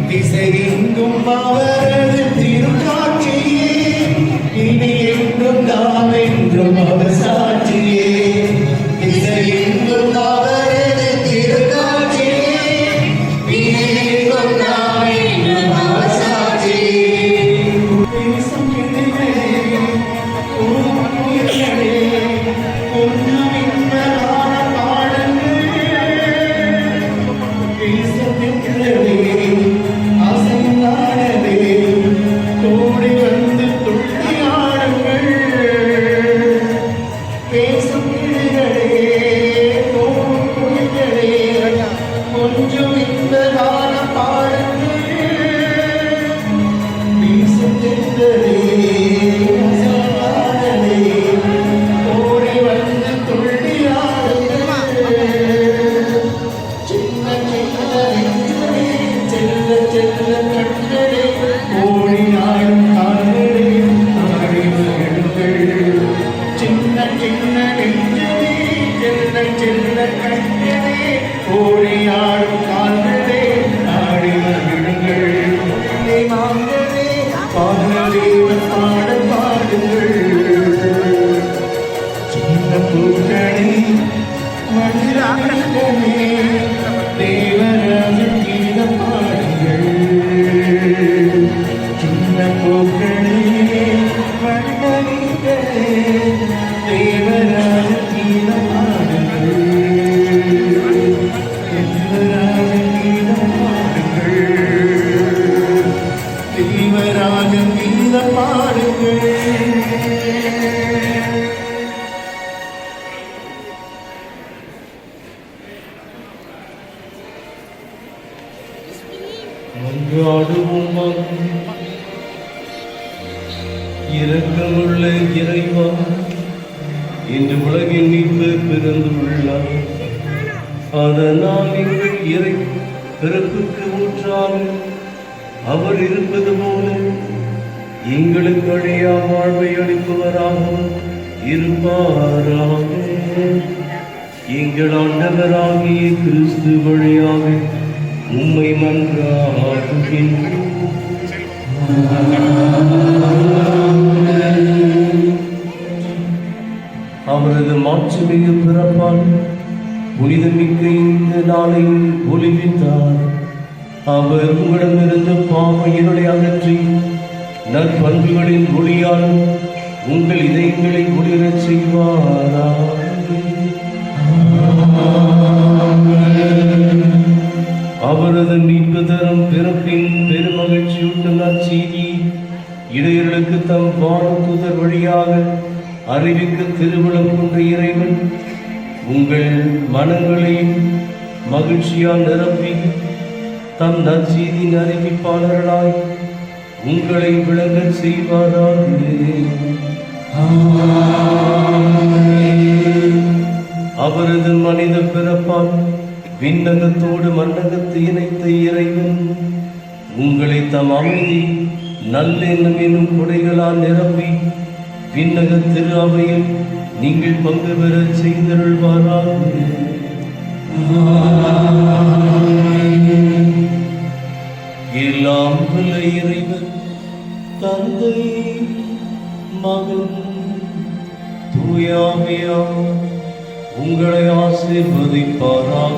திசையெங்கும் அவரது திருக்காட்சியே, இனி என்றும் நாம் என்றும் அவர் சாட்சியே. திசையெங்கும் அவரது திருக்காட்சியே, இனி என்றும் நாம் என்றும் அவர் சாட்சியே. பேசும் கிளிகளே, பூங்குயில்களே, கொஞ்சம் இன்பமான பாடங்கள். பேசும் கிளிகளே, கொஞ்சம் இந்த கால பாடங்கள். வீசும் தென்றலே, அசையாதலே, ஓடி வந்து துள்ளி ஆடுங்கள். சின்ன சின்ன நெஞ்சமே, செல்ல செல்ல கண்களே, ஓடி ஆடும் கால்களே, ஆடி மகிழுங்கள். சின்ன சின்ன நெஞ்சமே, செல்ல செல்ல கண்களே, ஓடி ஆடும் கால்களே, ஆடி மகிழுங்கள். மாங்களே பாடல் பாடுங்கள். சின்ன பூக்களே, மனிதர்களே, தேவராஜ கீதம் பாடுங்கள். சின்ன பூக்களே, மனிதர்களே, தேவராஜ கீதம் பாடுங்கள். தீவராஜம் கீதம் பாடுங்கள். மன்றாடுவோம். இரக்கமுள்ள இறைவா, இன்று உலகின் மீட்பு பிறந்துள்ளார். அதனால் எங்கள் இறை பிறப்புக்கு ஊற்றாக அவர் இருப்பது போல எங்களுக்கு அழியா வாழ்வை அளிப்பவராக இருப்பாராக. எங்கள் ஆண்டவராகிய கிறிஸ்து வழியாக உம்மை மன்றாடுகின்றோம். அவரது மாட்சிமிகு பிறப்பால் புனிதமிக்க இந்த நாளை ஒளிவித்தார். அவர் உங்களிடமிருந்து பாவ இருளை அகற்றி நற்பண்புகளின் ஒளியால் உங்கள் இதயங்களை ஒளிரச் செய்வாராக. அவரது மீட்பு தரும் பிறப்பின் பெருமகிழ்ச்சியூட்டும் நற்செய்தி இடையர்களுக்கு தம் வானதூதர் வழியாக அறிவிக்க திருவுளம் கொண்ட இறைவன் உங்கள் மனங்களை மகிழ்ச்சியால் நிரப்பி தம் நற்செய்தியின் அறிவிப்பாளர்களாய் உங்களை விளங்கச் செய்வாராக. அவரது மனித பிறப்பால் விண்ணகத்தோடு மண்ணகத்தை இணைத்த இறைவன் உங்களை தம் அமைதி நல்லெண்ணம் எனும் கொடைகளால் நிரப்பி விண்ணக திரு அவையில் நீங்கள் பங்கு பெற செய்தருள்வாராக. எல்லாம் வல்ல இறைவன் தந்தை மகன் தூயாவியார் உங்களை ஆசீர்வதிப்பாராக.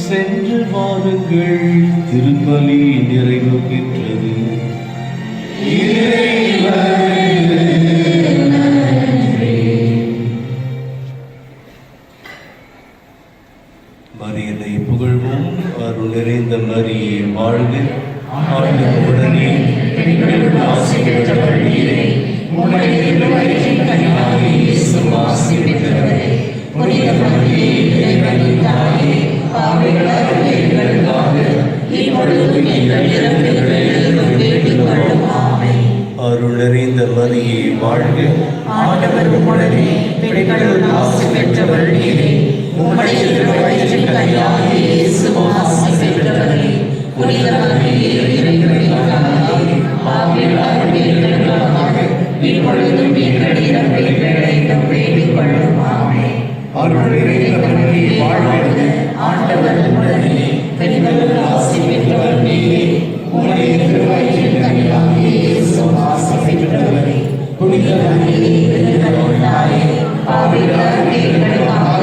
சென்று வாருங்கள், திருப்பலி நிறைவு பெற்றது. மரியனை புகழ்வோம். அருள் நிறைந்த மரியே வாழ்க, ஆண்டவருடனே ஆசி பெற்றவள் நீரே. அருள் நிறைந்த மரியே வாழ்க, ஆண்டவர் உம்முடனே, பெண்களுள் ஆசி பெற்றவள் நீரே. உம்முடைய திருவயிற்றின் கனியாகிய இயேசுவும் ஆசி பெற்றவரே. புனித மரியே, இறைவனின் தாயே, பாவிகளாகிய எங்களுக்காக இப்பொழுதும் எங்கள் இறப்பின் வேளையிலும் வேண்டிக் கொள்ளும். ஆமென். அருள் நிறைந்த மரியே வாழ்க. ஆண்டவர் உம்முடனே, பெண்களுள் ஆசி பெற்றவர் நீரே. உம்முடைய திருவயிற்றின் கனியாகிய இயேசுவும் ஆசி பெற்றவரே. புனித மரியே, எங்களுடைய தாயே, பாவிகளாகிய எங்களுக்காக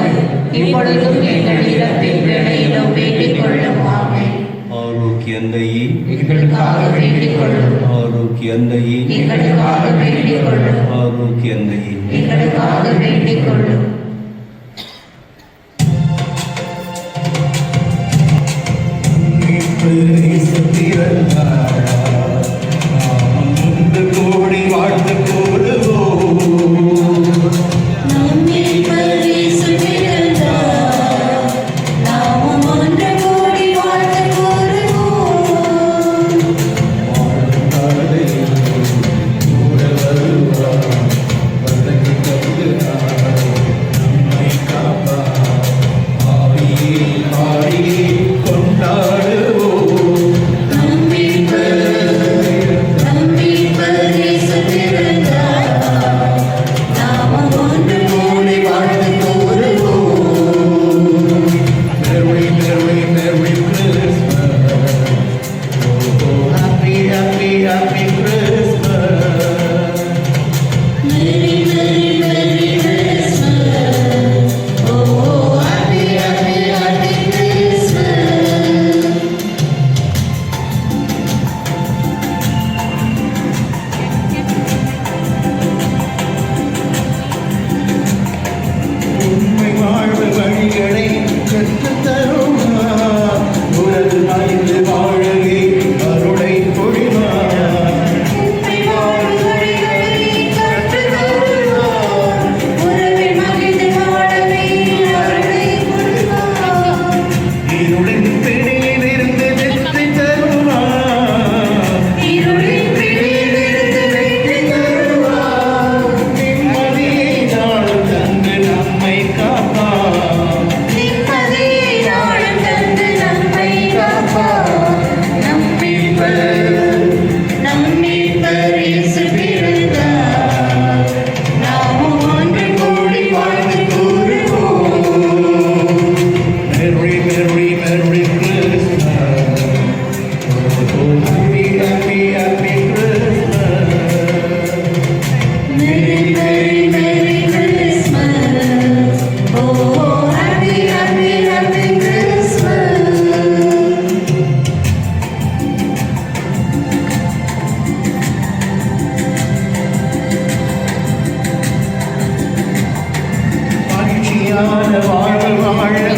இப்பொழுதும் எங்கள் இறப்பின் வேளையிலும் வேண்டிக் கொள்ளும். ஆமென். ஆரோக்கிய அன்னையே, எங்களுக்காக வேண்டிக் கொள்ளும். ஆரோக்கிய அன்னையே, எங்களுக்காக வேண்டிக் கொள்ளும். ஆரோக்கிய அன்னையே. எங்களுக்காக வேண்டிக் கொள்ளும். கோடி வாழ்த்து கூறுவோம். வாழ்வு வாழ